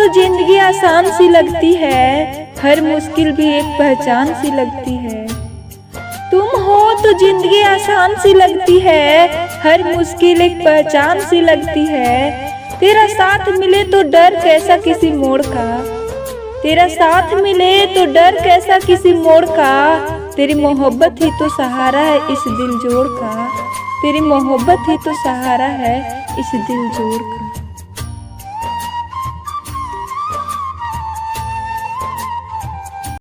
जिंदगी आसान सी लगती है, हर मुश्किल भी एक पहचान सी लगती है। तुम हो तो जिंदगी आसान सी लगती है, हर मुश्किल एक पहचान सी लगती है। तेरा साथ मिले तो डर कैसा किसी मोड़ का, तेरा साथ मिले तो डर कैसा किसी मोड़ का। तेरी मोहब्बत ही तो सहारा है इस दिल जोड़ का, तेरी मोहब्बत ही तो सहारा है इस दिल जोड़ का।